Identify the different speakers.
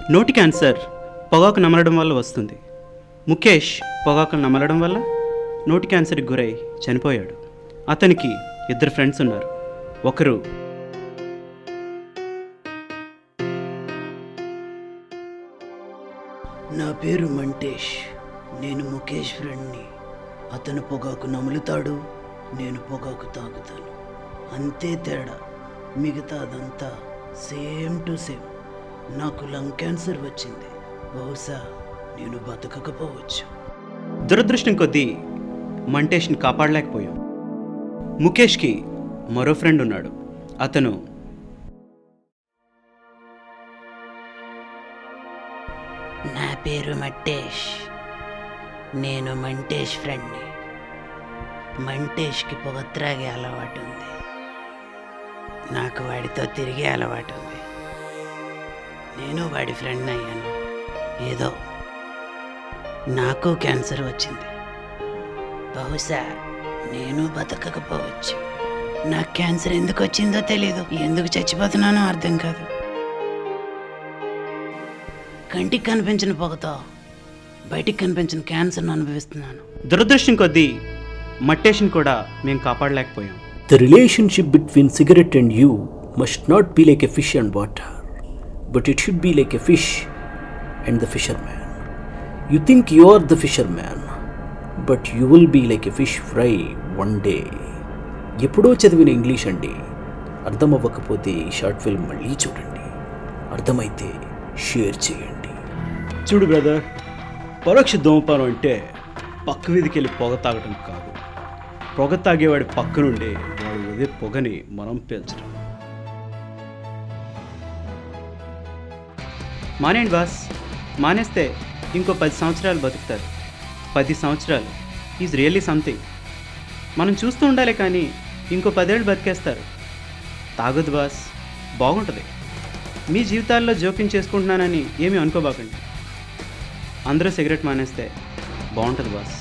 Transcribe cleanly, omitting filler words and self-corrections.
Speaker 1: నోటి క్యాన్సర్ పొగాకు నమలడం వల్ల వస్తుంది. ముఖేష్ పొగాకు నమలడం వల్ల నోటి క్యాన్సర్కి గురై చనిపోయాడు. అతనికి 2 ఫ్రెండ్స్ ఉన్నారు. ఒకరు
Speaker 2: నా పేరు మంటేష్, నేను ముఖేష్ ఫ్రెండ్ని. అతను పొగాకు నములుతాడు, నేను పొగాకు తాగుతాను. అంతే తేడా, మిగతా అదంతా సేమ్ టు సేమ్. నాకు లంగ్ క్యాన్సర్ వచ్చింది. బహుశా నేను బతకకపోవచ్చు.
Speaker 1: దురదృష్టం కొద్దీ మంటేష్ని కాపాడలేకపోయాం. ముఖేష్కి మరో ఫ్రెండ్ ఉన్నాడు. అతను
Speaker 2: నా పేరు మట్టేష్, నేను మంటేష్ ఫ్రెండ్ని. మంటేష్కి పొగ త్రాగే అలవాటు ఉంది, నాకు వాడితో తిరిగే అలవాటు ఉంది. నేను వాడి ఫ్రెండ్ అయ్యాను. ఏదో నాకు క్యాన్సర్ వచ్చింది. బహుశా నేను బతకకపోవచ్చు. నాకు క్యాన్సర్ ఎందుకు వచ్చిందో తెలీదు, ఎందుకు చచ్చిపోతున్నానో అర్థం కాదు. కంటికి కనిపించిన పొగతో బయటికి కనిపించిన క్యాన్సర్ను అనుభవిస్తున్నాను.
Speaker 1: దురదృష్టం కొద్దీ మట్టేష్ని కూడా మేము కాపాడలేకపోయాం.
Speaker 3: The relationship between cigarette and you must not be like a fish and water, but it should be like a fish and the fisherman. You think you are the fisherman, but you will be like a fish fry one day. ఎప్పుడో చదివిన English అండి. అర్థం అవ్వకపోతే ఈ short film మళ్ళీ చూడండి, అర్థమైతే share చేయండి.
Speaker 1: చూడు బ్రదర్, పరోక్ష ధూమపానం అంటే పక్క వీధికి వెళ్ళి పొగ తాగటం కాదు. పొగ తాగేవాడి పక్క నుండి వాడు వదిలే పొగని మనం పీల్చడం. మానేయండి బాస్. మానేస్తే ఇంకో 10 సంవత్సరాలు బతుకుతారు. 10 సంవత్సరాలు ఈజ్ రియల్లీ సంథింగ్. మనం చూస్తూ ఉండాలి, కానీ ఇంకో 10 ఏళ్ళు బతికేస్తారు. తాగొద్దు బాస్, బాగుంటుంది. మీ జీవితాల్లో జోక్యం చేసుకుంటున్నానని ఏమీ అనుకోబాకండి. అందరూ సిగరెట్ మానేస్తే బాగుంటుంది బాస్.